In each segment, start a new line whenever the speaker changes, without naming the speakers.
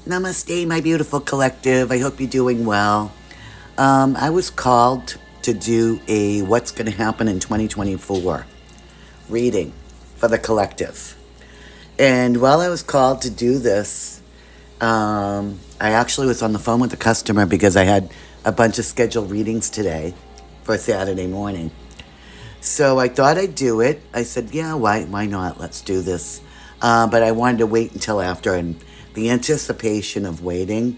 Namaste, my beautiful collective. I hope you're doing well. I was called to do a What's Going to Happen in 2024 reading for the collective. And while I was called to do this, I actually was on the phone with the customer because I had a bunch of scheduled readings today for Saturday morning. So I thought I'd do it. I said, yeah, why not? Let's do this. But I wanted to wait until after. And the anticipation of waiting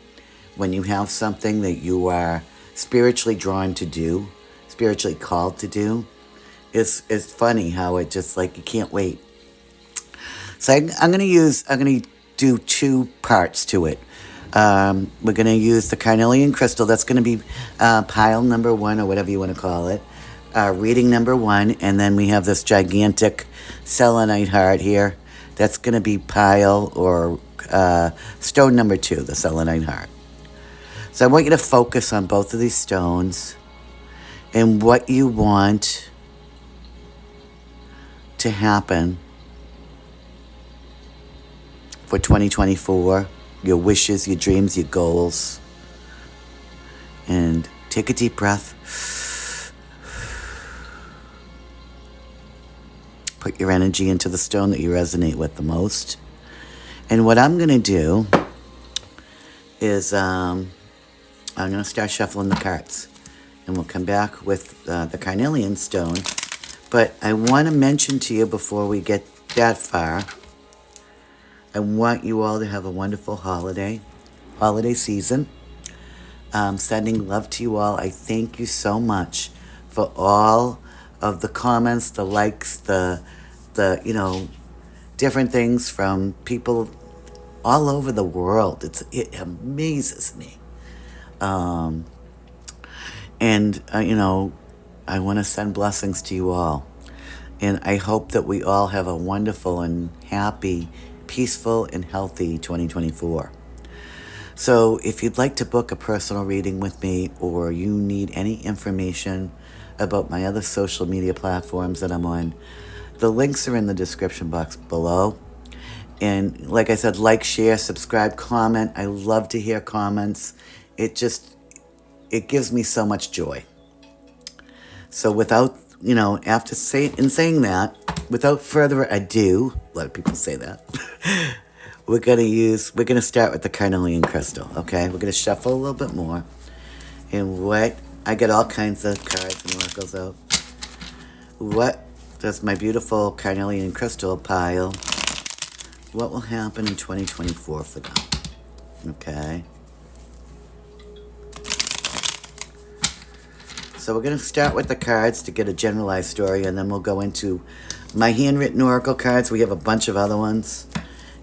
when you have something that you are spiritually drawn to do, spiritually called to do, is funny how it just like you can't wait. So I'm gonna do two parts to it. We're gonna use the carnelian crystal. That's gonna be pile number 1 or whatever you want to call it. Reading number 1, and then we have this gigantic selenite heart here. That's gonna be pile or stone number 2, the selenite heart. So I want you to focus on both of these stones and what you want to happen for 2024, your wishes, your dreams, your goals. And take a deep breath. Put your energy into the stone that you resonate with the most. And what I'm going to do is I'm going to start shuffling the cards. And we'll come back with the carnelian stone. But I want to mention to you before we get that far, I want you all to have a wonderful holiday season. Sending love to you all. I thank you so much for all of the comments, the likes, the different things from people all over the world. It amazes me. I want to send blessings to you all. And I hope that we all have a wonderful and happy, peaceful and healthy 2024. So if you'd like to book a personal reading with me, or you need any information about my other social media platforms that I'm on, the links are in the description box below. And like I said, like, share, subscribe, comment. I love to hear comments. It gives me so much joy. So without saying that, without further ado, a lot of people say that, we're going to start with the carnelian crystal, okay? We're going to shuffle a little bit more. And I get all kinds of cards and oracles out. What does my beautiful carnelian crystal pile, what will happen in 2024 for them? Okay. So we're going to start with the cards to get a generalized story, and then we'll go into my handwritten oracle cards. We have a bunch of other ones.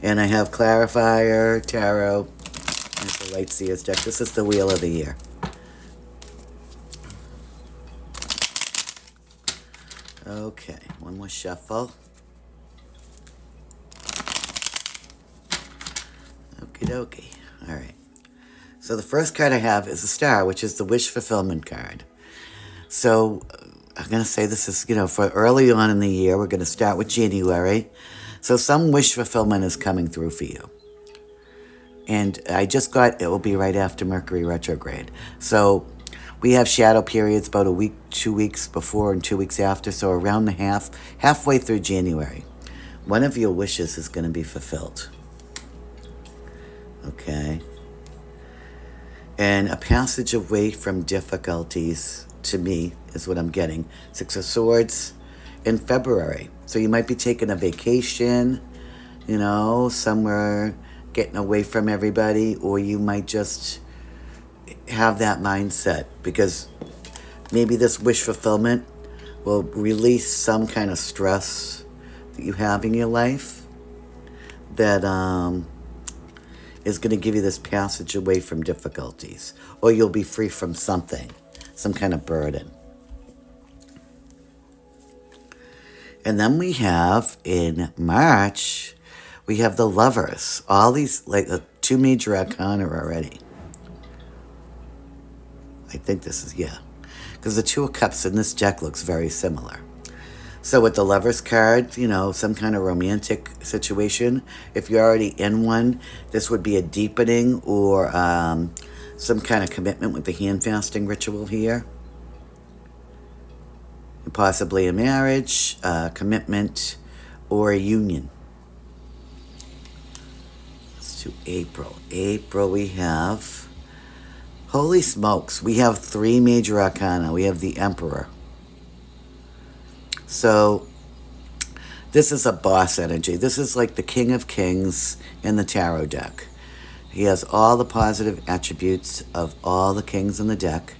And I have Clarifier, Tarot, and the Light Seers deck. This is the Wheel of the Year. Okay, one more shuffle. Okie dokie. All right. So the first card I have is a star, which is the wish fulfillment card. So I'm going to say this is, for early on in the year. We're going to start with January. So some wish fulfillment is coming through for you. And it will be right after Mercury retrograde. So we have shadow periods about a week, 2 weeks before and 2 weeks after. So around halfway through January, one of your wishes is going to be fulfilled. Okay. And a passage away from difficulties, to me, is what I'm getting. 6 of Swords in February. So you might be taking a vacation, somewhere, getting away from everybody, or you might just have that mindset because maybe this wish fulfillment will release some kind of stress that you have in your life that is going to give you this passage away from difficulties, or you'll be free from something, some kind of burden. And then we have, in March, we have the Lovers. All these, like, 2 major arcana already. I think this is, yeah. Because the 2 of Cups in this deck looks very similar. So with the Lover's card, some kind of romantic situation. If you're already in one, this would be a deepening or some kind of commitment with the hand fasting ritual here. Possibly a marriage, commitment, or a union. Let's do April. April we have, holy smokes, we have 3 major arcana. We have the Emperor. So this is a boss energy. This is like the King of Kings in the tarot deck. He has all the positive attributes of all the kings in the deck.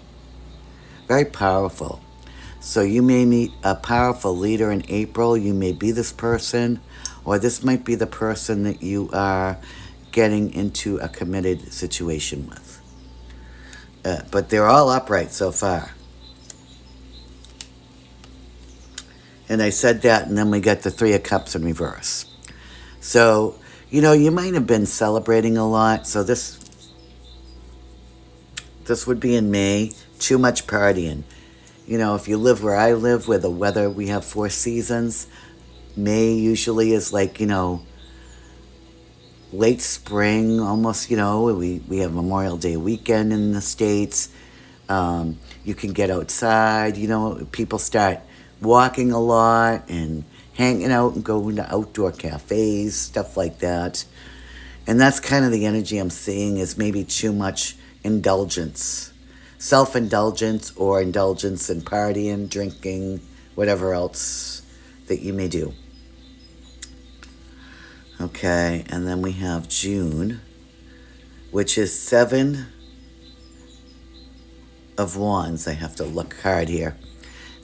Very powerful. So you may meet a powerful leader in April. You may be this person, or this might be the person that you are getting into a committed situation with. But they're all upright so far. And I said that, and then we get the 3 of Cups in reverse. So, you might have been celebrating a lot. So this would be in May. Too much partying. If you live where I live, where the weather, we have 4 seasons. May usually is like, late spring, almost, we have Memorial Day weekend in the States. You can get outside, people start walking a lot and hanging out and going to outdoor cafes, stuff like that. And that's kind of the energy I'm seeing, is maybe too much indulgence. Self-indulgence or indulgence in partying, drinking, whatever else that you may do. Okay, and then we have June, which is 7 of Wands. I have to look hard here.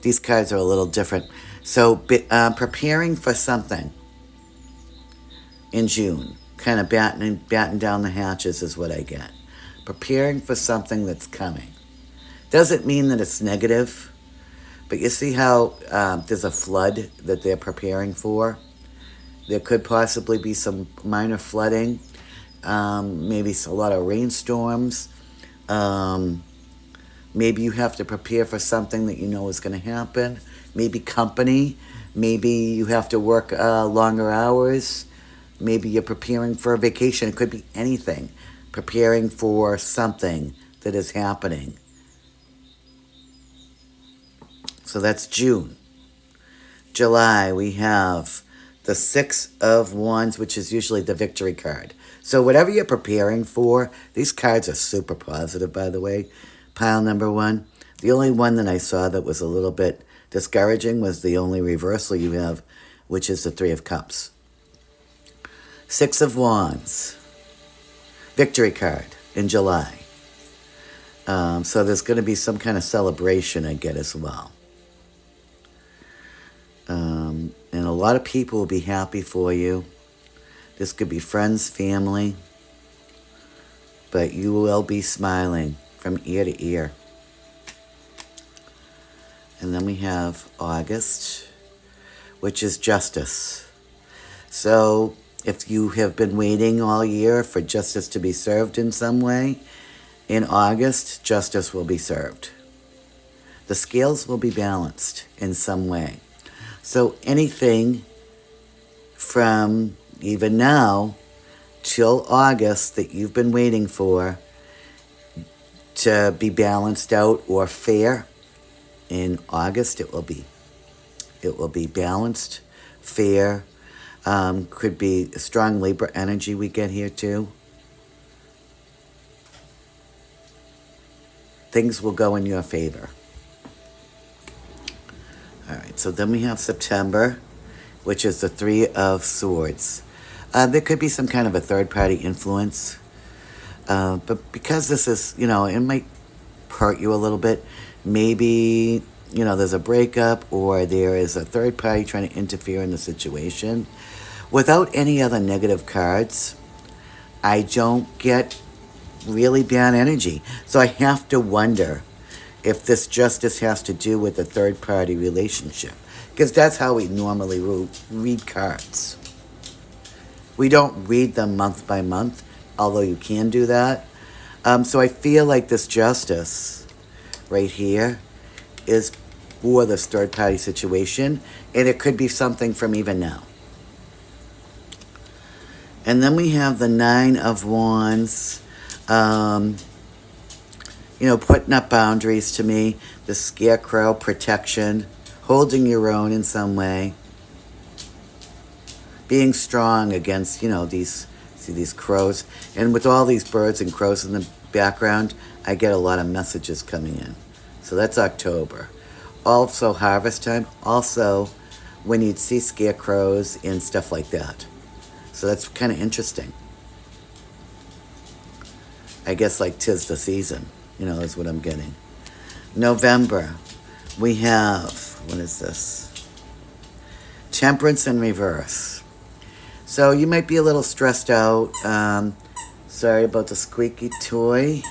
These cards are a little different. So preparing for something in June, kind of batten down the hatches is what I get. Preparing for something that's coming. Doesn't mean that it's negative, but you see how there's a flood that they're preparing for? There could possibly be some minor flooding, maybe a lot of rainstorms. Maybe you have to prepare for something that you know is going to happen. Maybe company. Maybe you have to work longer hours. Maybe you're preparing for a vacation. It could be anything. Preparing for something that is happening. So that's June. July, we have the 6 of Wands, which is usually the victory card. So whatever you're preparing for, these cards are super positive, by the way. Pile number 1. The only one that I saw that was a little bit discouraging was the only reversal you have, which is the 3 of Cups. 6 of Wands. Victory card in July. So there's going to be some kind of celebration, I get, as well. And a lot of people will be happy for you. This could be friends, family. But you will be smiling from ear to ear. And then we have August, which is justice. So if you have been waiting all year for justice to be served in some way, in August, justice will be served. The scales will be balanced in some way. So anything from even now till August that you've been waiting for to be balanced out or fair, in August it will be. It will be balanced, fair. Could be a strong Libra energy we get here too. Things will go in your favor. All right, so then we have September, which is the 3 of Swords. There could be some kind of a third-party influence. But because this is, it might hurt you a little bit. Maybe, there's a breakup or there is a third party trying to interfere in the situation. Without any other negative cards, I don't get really bad energy. So I have to wonder if this justice has to do with a third-party relationship. Because that's how we normally read cards. We don't read them month by month, although you can do that. So I feel like this justice right here is for this third party situation, and it could be something from even now. And then we have the Nine of Wands. Putting up boundaries to me. The Scarecrow, protection, holding your own in some way. Being strong against, these crows. And with all these birds and crows in the background, I get a lot of messages coming in. So that's October. Also harvest time. Also when you'd see scarecrows and stuff like that. So that's kind of interesting. I guess like 'tis the season, is what I'm getting. November, we have, what is this? Temperance in reverse. So you might be a little stressed out. Sorry about the squeaky toy.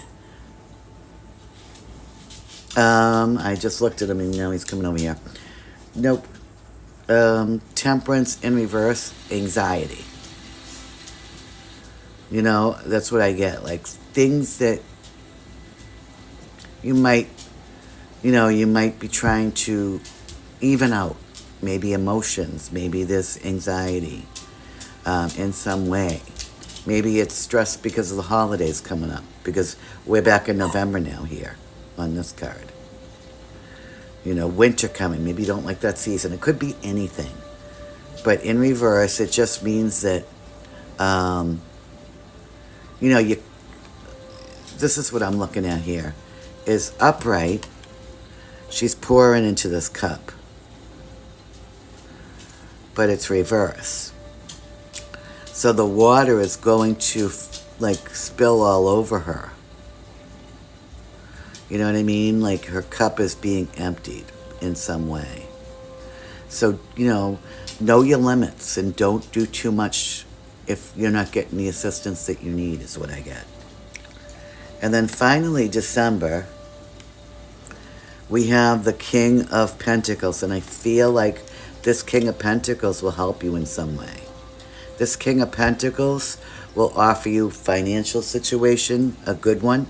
I just looked at him and now he's coming over here. Nope. Temperance in reverse, anxiety. That's what I get. Like things that you might be trying to even out. Maybe emotions, maybe this anxiety in some way. Maybe it's stress because of the holidays coming up, because we're back in November now here on this card. Winter coming. Maybe you don't like that season. It could be anything. But in reverse, it just means that, this is what I'm looking at here, is upright. She's pouring into this cup. But it's reverse. So the water is going to spill all over her. You know what I mean? Like her cup is being emptied in some way. So, know your limits and don't do too much if you're not getting the assistance that you need, is what I get. And then finally, December, we have the King of Pentacles, and I feel like this King of Pentacles will help you in some way. This King of Pentacles will offer you financial situation, a good one.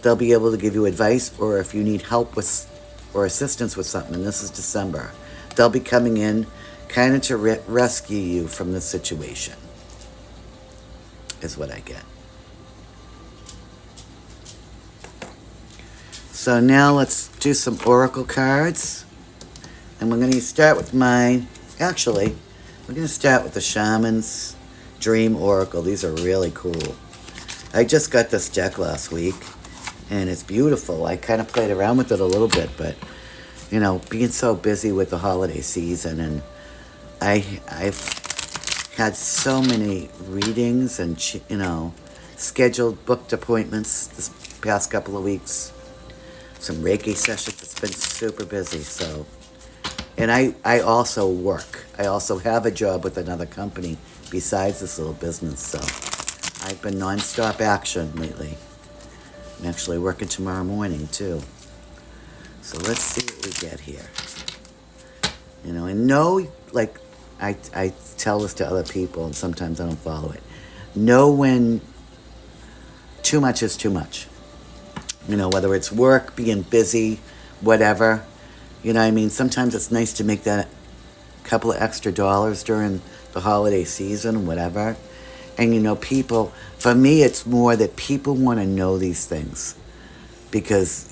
They'll be able to give you advice, or if you need help with or assistance with something, and this is December, they'll be coming in kind of to rescue you from this situation, is what I get. So now let's do some oracle cards. And we're going to start with mine. Actually, we're going to start with the Shaman's Dream Oracle. These are really cool. I just got this deck last week, and it's beautiful. I kind of played around with it a little bit, but, being so busy with the holiday season, and I've had so many readings and, scheduled, booked appointments this past couple of weeks. Some Reiki sessions. It's been super busy, so. And I also work. I also have a job with another company besides this little business, so I've been nonstop action lately. I'm actually working tomorrow morning, too. So let's see what we get here. And know, I tell this to other people, and sometimes I don't follow it. Know when too much is too much. Whether it's work, being busy, whatever. Sometimes it's nice to make that couple of extra dollars during the holiday season, whatever. And, people, for me, it's more that people want to know these things because,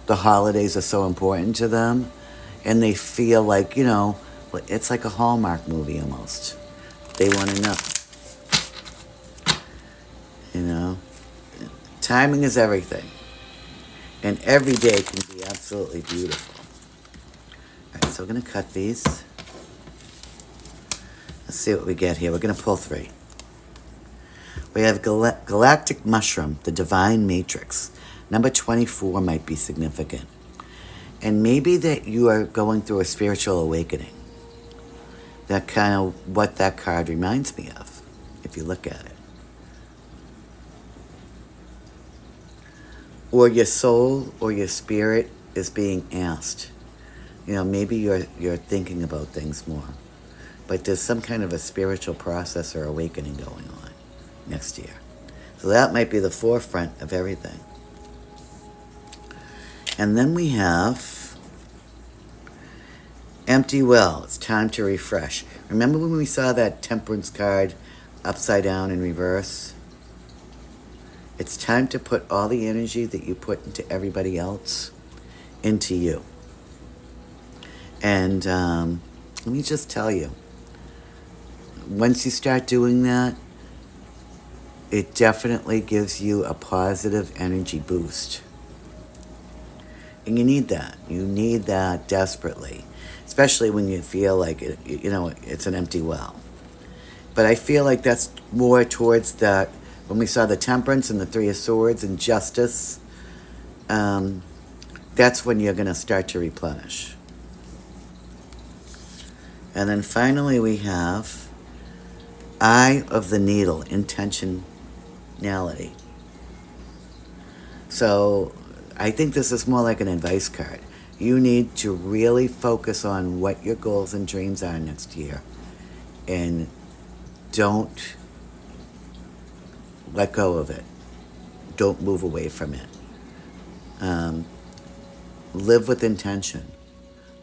the holidays are so important to them, and they feel like, it's like a Hallmark movie almost. They want to know. Timing is everything. And every day can be absolutely beautiful. All right, so we're going to cut these. Let's see what we get here. We're going to pull 3. We have Galactic Mushroom, the Divine Matrix. Number 24 might be significant. And maybe that you are going through a spiritual awakening. That kind of what that card reminds me of, if you look at it. Or your soul or your spirit is being asked. Maybe you're thinking about things more. But there's some kind of a spiritual process or awakening going on next year. So that might be the forefront of everything. And then we have empty well. It's time to refresh. Remember when we saw that temperance card upside down in reverse? It's time to put all the energy that you put into everybody else into you. And let me just tell you, once you start doing that, it definitely gives you a positive energy boost. And you need that. You need that desperately, especially when you feel like it's an empty well. But I feel like that's more towards that when we saw the Temperance and the Three of Swords and Justice. That's when you're going to start to replenish. And then finally we have Eye of the Needle, intentionality. So I think this is more like an advice card. You need to really focus on what your goals and dreams are next year. And don't let go of it. Don't move away from it. Live with intention.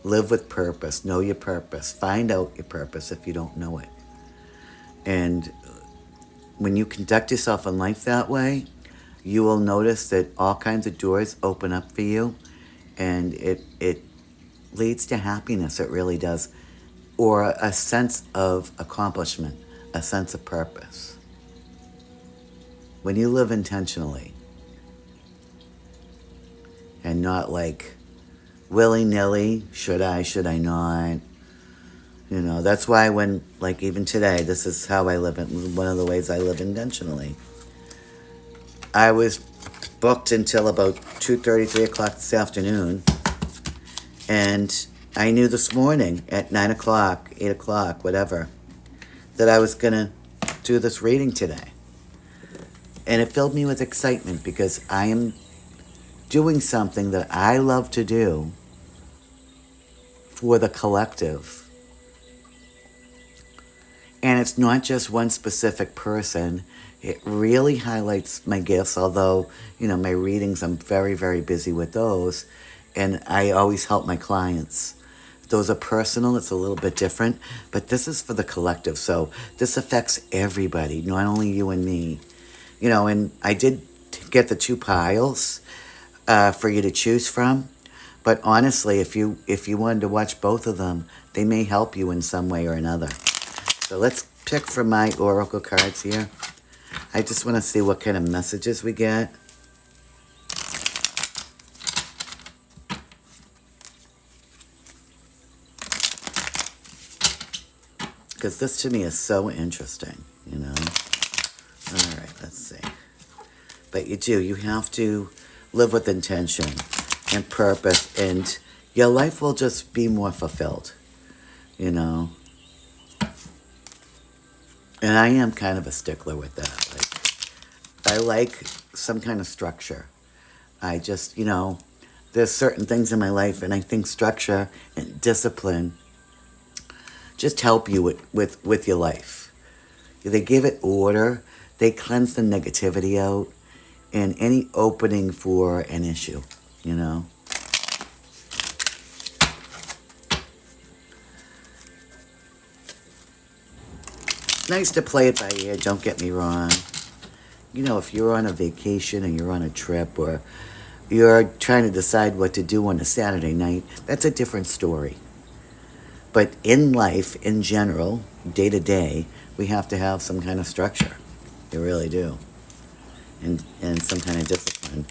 Live with purpose. Know your purpose. Find out your purpose if you don't know it. And when you conduct yourself in life that way, you will notice that all kinds of doors open up for you, and it leads to happiness. It really does. Or a sense of accomplishment, a sense of purpose. When you live intentionally and not like willy-nilly, should I not? That's why when, like even today, this is how I live, one of the ways I live intentionally. I was booked until about 2:30, 3 o'clock this afternoon. And I knew this morning at 9 o'clock, 8 o'clock, whatever, that I was going to do this reading today. And it filled me with excitement because I am doing something that I love to do for the collective. And it's not just one specific person. It really highlights my gifts, although, my readings, I'm very, very busy with those. And I always help my clients. Those are personal. It's a little bit different. But this is for the collective. So this affects everybody, not only you and me. And I did get the 2 piles for you to choose from. But honestly, if you wanted to watch both of them, they may help you in some way or another. So let's pick from my oracle cards here. I just want to see what kind of messages we get. Because this to me is so interesting, All right, let's see. But you have to live with intention and purpose, and your life will just be more fulfilled, And I am kind of a stickler with that. I like some kind of structure. I just, there's certain things in my life, and I think structure and discipline just help you with your life. They give it order. They cleanse the negativity out and any opening for an issue, Nice to play it by ear, don't get me wrong. If you're on a vacation and you're on a trip or you're trying to decide what to do on a Saturday night, that's a different story. But in life, in general, day to day, we have to have some kind of structure. We really do. And some kind of discipline.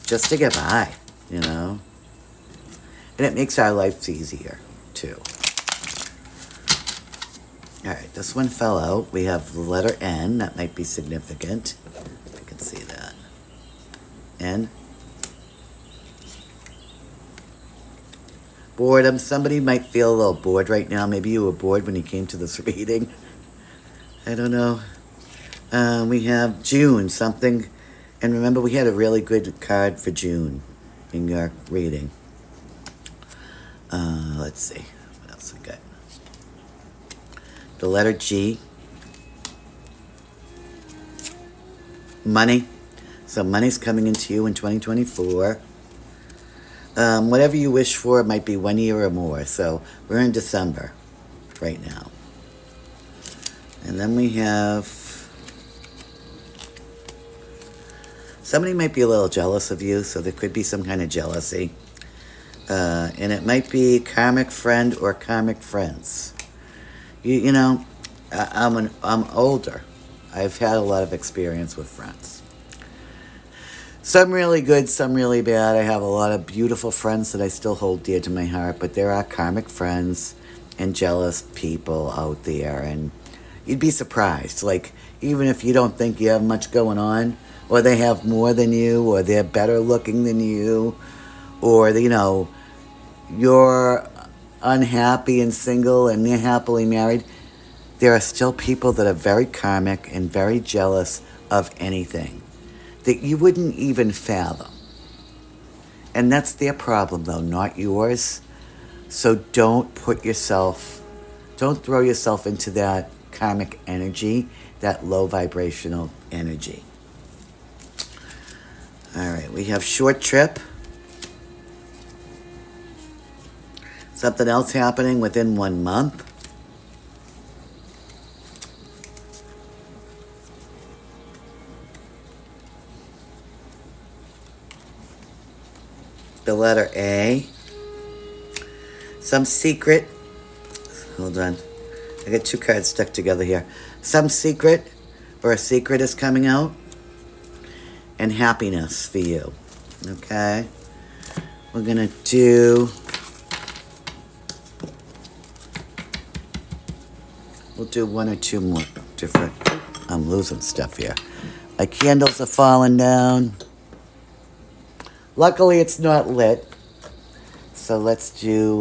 Just to get by, And it makes our lives easier, too. All right, this one fell out. We have the letter N. That might be significant. If you can see that. N. Boredom. Somebody might feel a little bored right now. Maybe you were bored when you came to this reading. I don't know. We have June, something. And remember, we had a really good card for June in your reading. Let's see. What else we got? The letter G. Money. So money's coming into you in 2024. Whatever you wish for, it might be 1 year or more. So we're in December right now. And then we have... somebody might be a little jealous of you, so there could be some kind of jealousy. And it might be karmic friend or karmic friends. You know, I'm older. I've had a lot of experience with friends. Some really good, some really bad. I have a lot of beautiful friends that I still hold dear to my heart, but there are karmic friends and jealous people out there, and you'd be surprised. Like, even if you don't think you have much going on, or they have more than you, or they're better looking than you, or, you know, you're unhappy and single and they're happily married, there are still people that are very karmic and very jealous of anything that you wouldn't even fathom. And that's their problem, though, not yours. So don't throw yourself into that karmic energy, that low vibrational energy. All right, we have short trip. Something else happening within 1 month. The letter A. Some secret. Hold on. I got two cards stuck together here. Some secret or a secret is coming out. And happiness for you. Okay? We're going to do... we'll do one or two more different... I'm losing stuff here. My candles are falling down. Luckily, it's not lit. So let's do...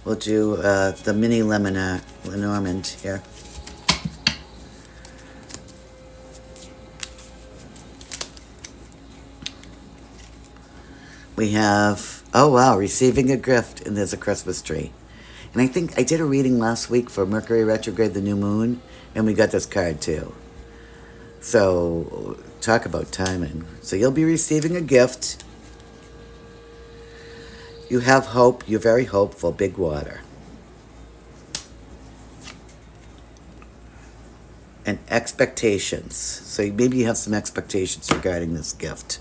we'll do the mini Lenormand here. We have, oh wow, receiving a gift, and there's a Christmas tree. And I think I did a reading last week for Mercury retrograde, the new moon, and we got this card too. So, talk about timing. So you'll be receiving a gift. You have hope. You're very hopeful. Big water. And expectations. So maybe you have some expectations regarding this gift.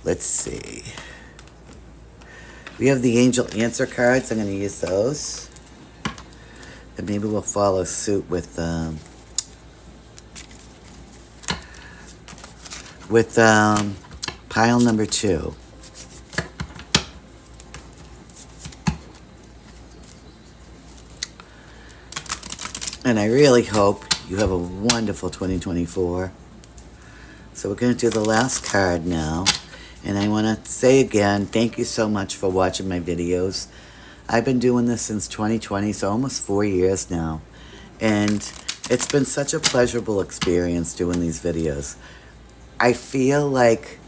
Let's see. We have the angel answer cards. I'm going to use those. And maybe we'll follow suit with pile number 2. And I really hope you have a wonderful 2024. So we're going to do the last card now. And I want to say again, thank you so much for watching my videos. I've been doing this since 2020, so almost 4 years now. And it's been such a pleasurable experience doing these videos. I feel like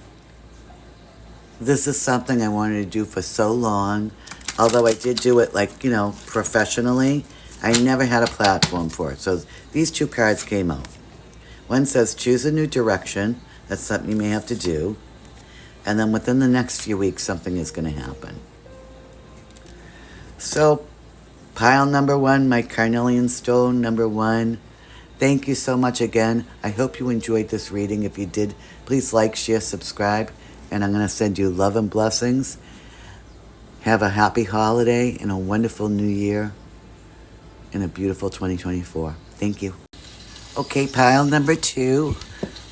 this is something I wanted to do for so long. Although I did do it, like, you know, professionally, I never had a platform for it. So these two cards came out. One says, choose a new direction. That's something you may have to do. And then within the next few weeks, something is going to happen. So, pile number 1, my carnelian stone number 1. Thank you so much again. I hope you enjoyed this reading. If you did, please like, share, subscribe. And I'm going to send you love and blessings. Have a happy holiday and a wonderful new year. And a beautiful 2024. Thank you. Okay, pile number 2,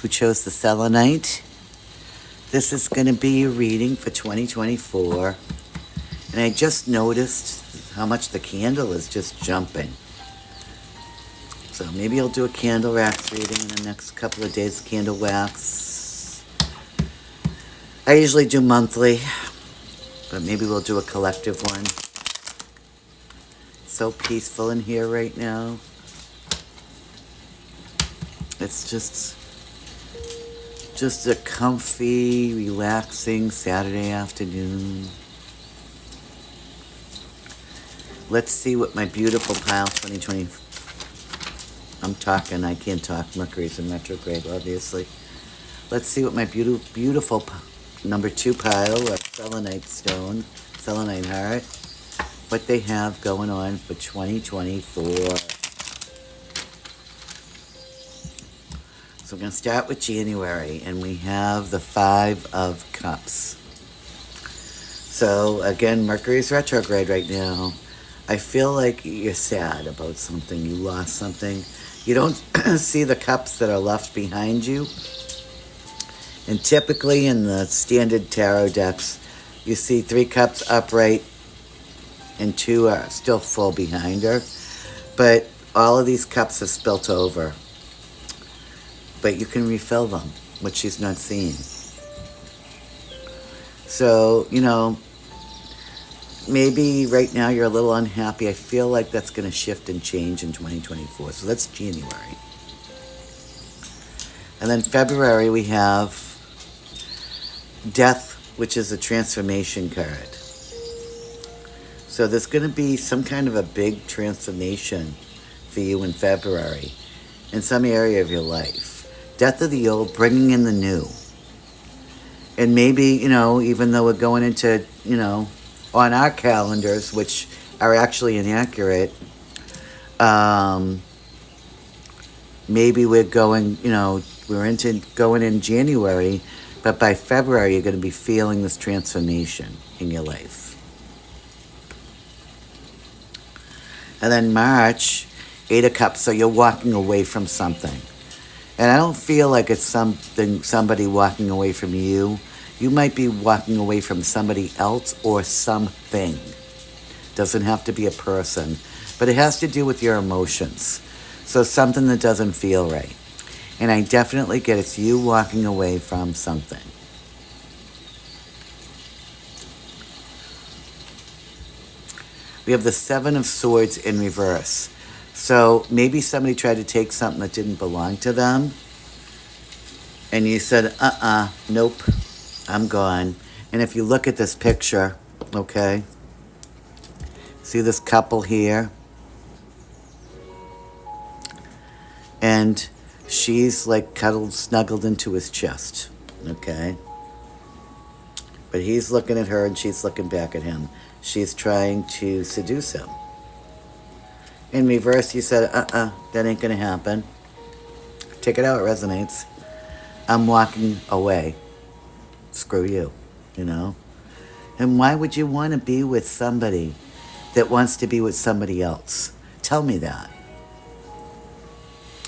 who chose the selenite. This is going to be a reading for 2024. And I just noticed how much the candle is just jumping. So maybe I'll do a candle wax reading in the next couple of days. Candle wax. I usually do monthly. But maybe we'll do a collective one. So peaceful in here right now. It's just a comfy, relaxing Saturday afternoon. Let's see what my beautiful pile 2020... I'm talking, I can't talk. Mercury's in retrograde, obviously. Let's see what my beautiful number 2 pile of selenite stone, selenite heart, what they have going on for 2024. So we're going to start with January, and we have the 5 of Cups. So again, Mercury's retrograde right now. I feel like you're sad about something. You lost something. You don't see the cups that are left behind you. And typically in the standard tarot decks, you see 3 cups upright and 2 are still full behind her. But all of these cups have spilt over. But you can refill them, which she's not seeing. So, maybe right now you're a little unhappy. I feel like that's going to shift and change in 2024. So that's January. And then February we have Death, which is a transformation card. So there's going to be some kind of a big transformation for you in February in some area of your life. Death of the old, bringing in the new. And maybe, even though we're going into, on our calendars, which are actually inaccurate, maybe we're going, going in January, but by February you're going to be feeling this transformation in your life. And then March, 8 of Cups, so you're walking away from something. And I don't feel like it's somebody walking away from you. You might be walking away from somebody else or something. Doesn't have to be a person, but it has to do with your emotions. So something that doesn't feel right. And I definitely get it's you walking away from something. We have the 7 of Swords in reverse. So maybe somebody tried to take something that didn't belong to them. And you said, nope, I'm gone. And if you look at this picture, okay, see this couple here? And she's like snuggled into his chest, okay? But he's looking at her and she's looking back at him. She's trying to seduce him. In reverse, you said, that ain't gonna happen. Take it out, it resonates. I'm walking away. Screw you, And why would you want to be with somebody that wants to be with somebody else? Tell me that.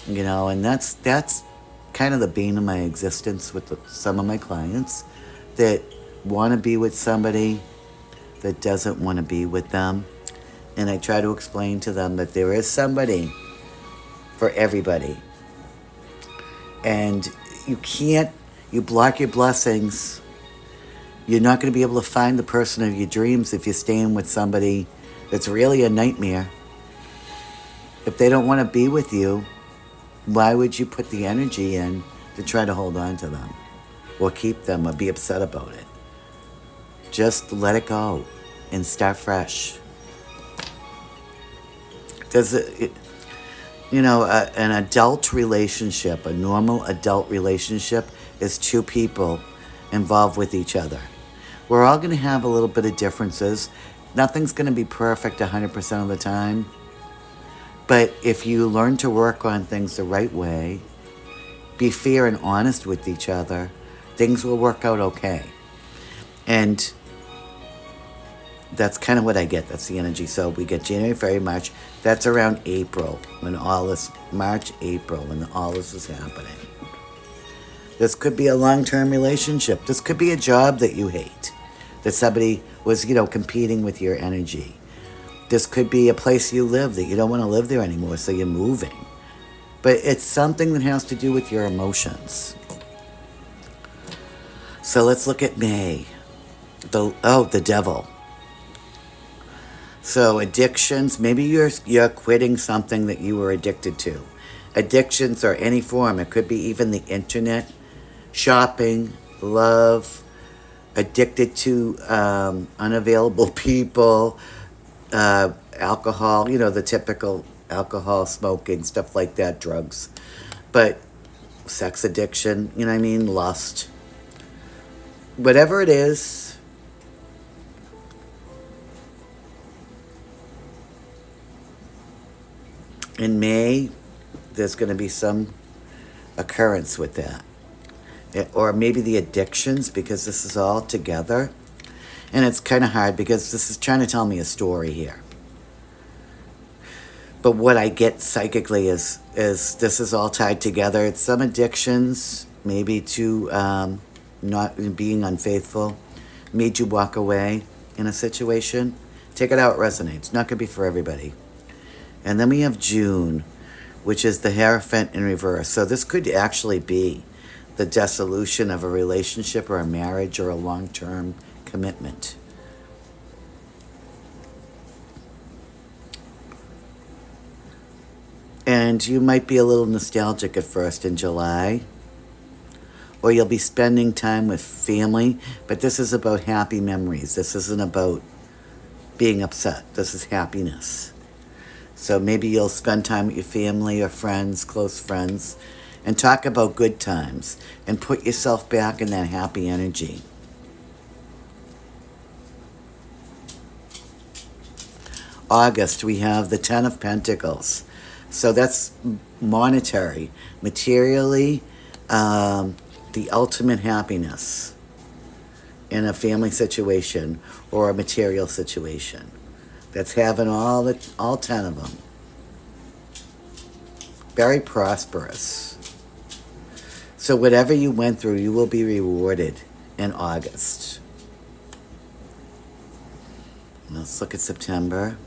And that's kind of the bane of my existence with some of my clients that want to be with somebody that doesn't want to be with them. And I try to explain to them that there is somebody for everybody. And you block your blessings. You're not going to be able to find the person of your dreams if you're staying with somebody that's really a nightmare. If they don't want to be with you, why would you put the energy in to try to hold on to them or keep them or be upset about it? Just let it go and start fresh. An adult relationship, a normal adult relationship is 2 people involved with each other. We're all going to have a little bit of differences. Nothing's going to be perfect 100% of the time. But if you learn to work on things the right way, be fair and honest with each other, things will work out okay. And that's kind of what I get. That's the energy. So we get January, February, March. That's around April when all this, March, April, when all this is happening. This could be a long-term relationship. This could be a job that you hate, that somebody was, competing with your energy. This could be a place you live that you don't want to live there anymore, so you're moving. But it's something that has to do with your emotions. So let's look at May. The devil. So addictions, maybe you're quitting something that you were addicted to. Addictions are any form. It could be even the internet, shopping, love, addicted to unavailable people, alcohol, the typical alcohol, smoking, stuff like that, drugs. But sex addiction, lust. whatever it is, in May, there's going to be some occurrence with that. Or maybe the addictions, because this is all together. And it's kind of hard because this is trying to tell me a story here. But what I get psychically is this is all tied together. It's some addictions, maybe to not being unfaithful, made you walk away in a situation. Take it how it resonates. Not going to be for everybody. And then we have June, which is the Hierophant in reverse. So this could actually be the dissolution of a relationship or a marriage or a long-term commitment. And you might be a little nostalgic at first in July, or you'll be spending time with family, but this is about happy memories. This isn't about being upset. This is happiness. So maybe you'll spend time with your family or friends, close friends, and talk about good times and put yourself back in that happy energy. August, we have the Ten of Pentacles. So that's monetary, materially, the ultimate happiness in a family situation or a material situation. That's having all 10 of them. Very prosperous. So whatever you went through, you will be rewarded in August. Let's look at September.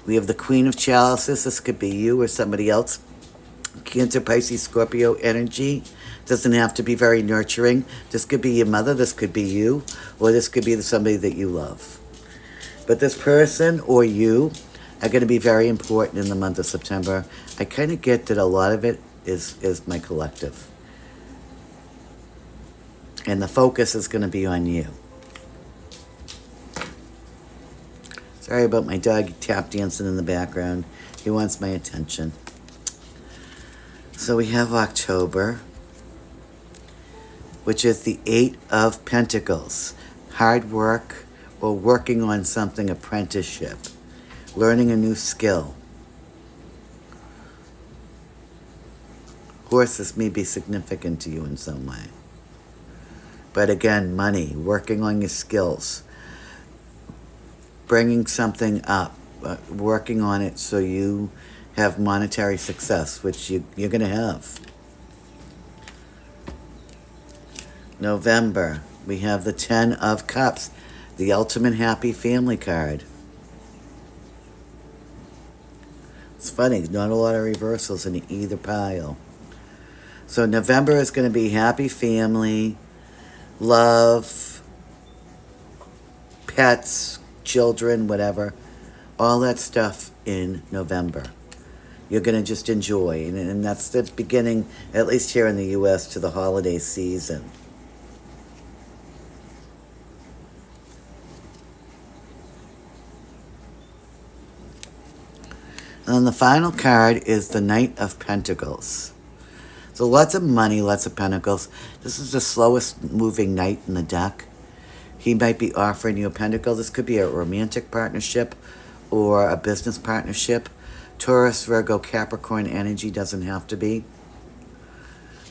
We have the Queen of Chalices. This could be you or somebody else. Cancer, Pisces, Scorpio energy. Doesn't have to be very nurturing. This could be your mother. This could be you. Or this could be somebody that you love. But this person or you are going to be very important in the month of September. I kind of get that a lot of it is my collective. And the focus is going to be on you. Sorry about my dog tap dancing in the background. He wants my attention. So we have October, which is the Eight of Pentacles. Hard work or working on something, apprenticeship, learning a new skill. Horses may be significant to you in some way. But again, money, working on your skills, bringing something up, working on it so you have monetary success, which you're going to have. November, we have the Ten of Cups, the ultimate happy family card. It's funny, not a lot of reversals in either pile. So November is going to be happy family, love, pets, children, whatever. All that stuff in November. You're going to just enjoy. And that's the beginning, at least here in the U.S., to the holiday season. And then the final card is the Knight of Pentacles. So lots of money, lots of pentacles. This is the slowest moving knight in the deck. He might be offering you a pentacle. This could be a romantic partnership or a business partnership. Taurus, Virgo, Capricorn energy doesn't have to be.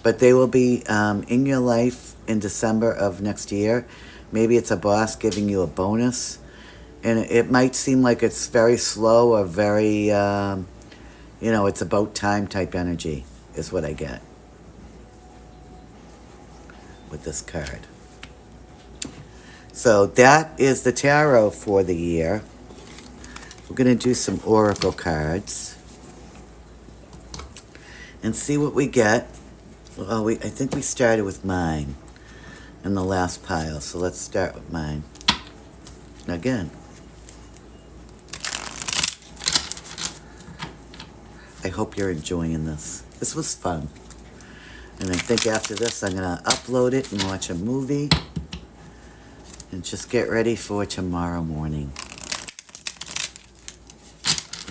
But they will be in your life in December of next year. Maybe it's a boss giving you a bonus. And it might seem like it's very slow or very, it's about time type energy is what I get with this card. So that is the tarot for the year. We're going to do some oracle cards and see what we get. Well, I think we started with mine in the last pile, so let's start with mine. Again, I hope you're enjoying this. This was fun. And I think after this, I'm going to upload it and watch a movie and just get ready for tomorrow morning.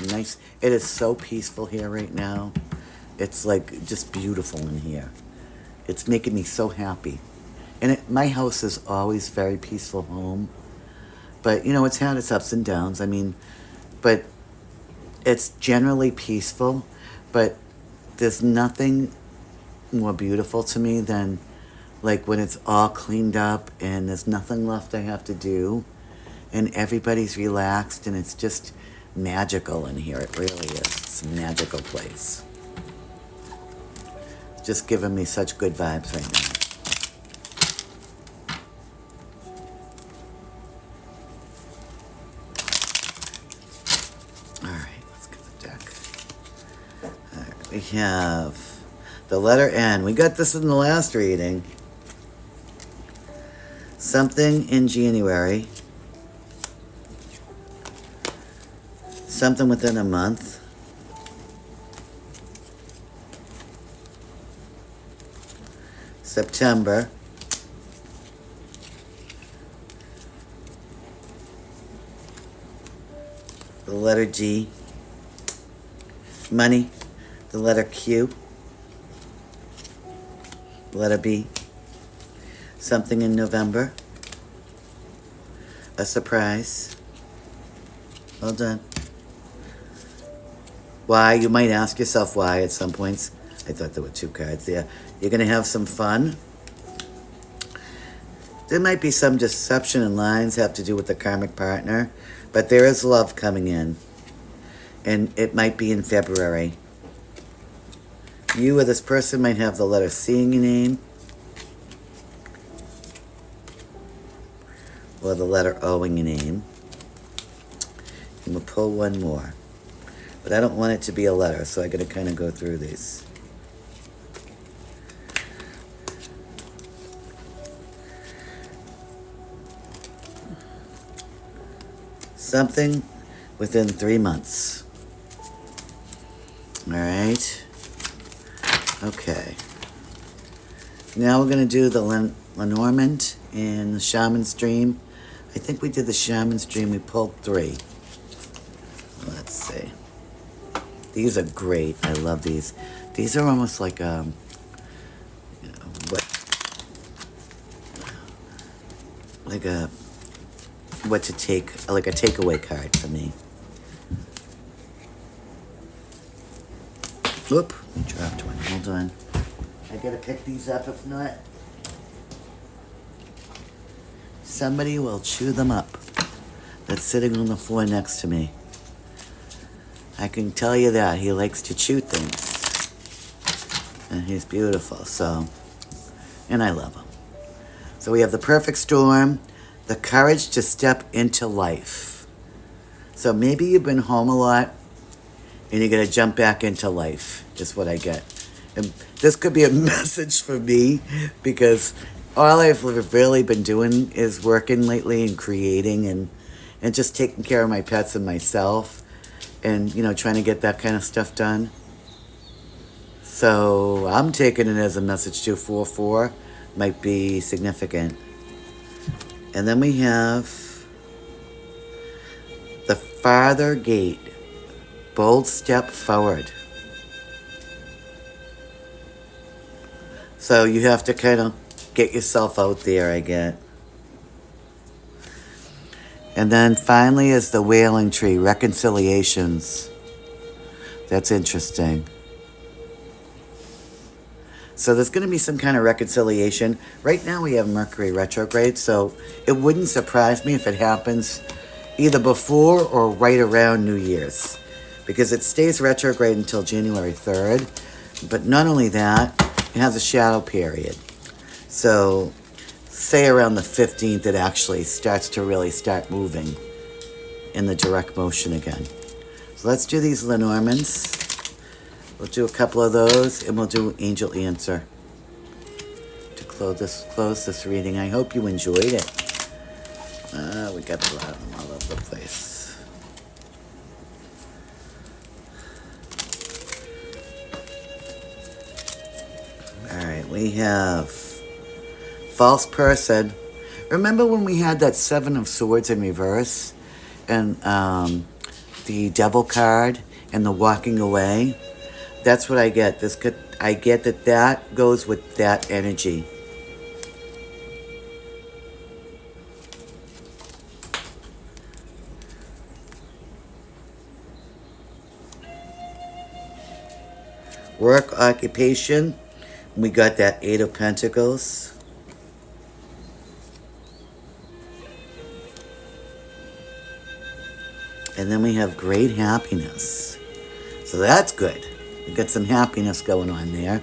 Nice. It is so peaceful here right now. It's like just beautiful in here. It's making me so happy. And my house is always very peaceful home. But, it's had its ups and downs. I mean, but it's generally peaceful. But there's nothing more beautiful to me than like when it's all cleaned up and there's nothing left I have to do and everybody's relaxed and it's just magical in here. It really is. It's a magical place. It's just giving me such good vibes right now. We have the letter N. We got this in the last reading. Something in January. Something within a month. September. The letter G. Money. The letter Q, the letter B, something in November, a surprise. Well done. Why? You might ask yourself why at some points. I thought there were 2 cards there. You're going to have some fun. There might be some deception and lines have to do with the karmic partner, but there is love coming in, and it might be in February. You or this person might have the letter C in your name, or the letter O in your name. And we'll pull one more. But I don't want it to be a letter, so I got to kind of go through these. Something within 3 months. All right. Okay. Now we're going to do the Lenormand and the Shaman's Dream. I think we did the Shaman's Dream. We pulled 3. Let's see. These are great. I love these. These are almost like what to take, like a takeaway card for me. Whoop, I dropped one. Hold on. I gotta pick these up. If not, somebody will chew them up. That's sitting on the floor next to me. I can tell you that. He likes to chew things. And he's beautiful, so. And I love him. So we have the perfect storm, the courage to step into life. So maybe you've been home a lot, and you're going to jump back into life, is what I get. And this could be a message for me, because all I've really been doing is working lately and creating and just taking care of my pets and myself and, trying to get that kind of stuff done. So I'm taking it as a message too. 4-4 might be significant. And then we have the farther gate. Bold step forward. So you have to kind of get yourself out there, I get. And then finally is the Wailing Tree, reconciliations. That's interesting. So there's going to be some kind of reconciliation. Right now we have Mercury retrograde, so it wouldn't surprise me if it happens either before or right around New Year's, because it stays retrograde until January 3rd. But not only that, it has a shadow period. So say around the 15th, it actually starts to really start moving in the direct motion again. So let's do these Lenormands. We'll do a couple of those, and we'll do Angel Answer to close this reading. I hope you enjoyed it. We got a lot of them all over the place. All right, we have False Person. Remember when we had that 7 of Swords in reverse, and the Devil card, and the walking away? That's what I get. I get that that goes with that energy. Work, occupation, we got that Eight of Pentacles. And then we have great happiness. So that's good. We got some happiness going on there.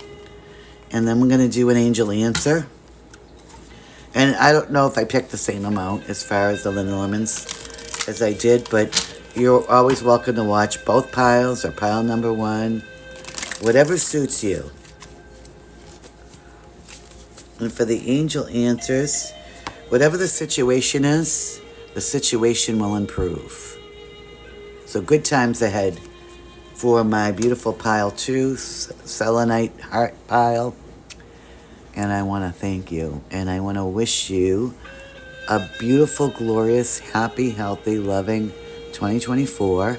And then we're going to do an angel answer. And I don't know if I picked the same amount as far as the Lenormands as I did, but you're always welcome to watch both piles or pile number one, whatever suits you. And for the angel answers, whatever the situation is, the situation will improve. So good times ahead for my beautiful pile 2, selenite heart pile. And I want to thank you. And I want to wish you a beautiful, glorious, happy, healthy, loving 2024.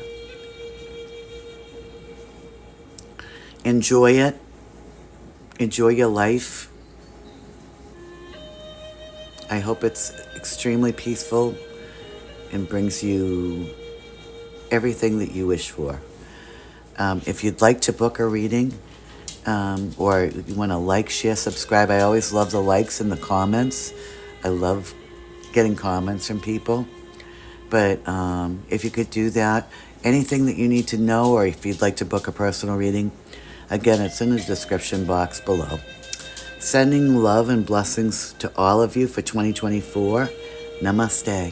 Enjoy it. Enjoy your life. I hope it's extremely peaceful and brings you everything that you wish for. If you'd like to book a reading, or you want to like, share, subscribe, I always love the likes and the comments. I love getting comments from people. But if you could do that, anything that you need to know, or if you'd like to book a personal reading, again, it's in the description box below. Sending love and blessings to all of you for 2024. Namaste.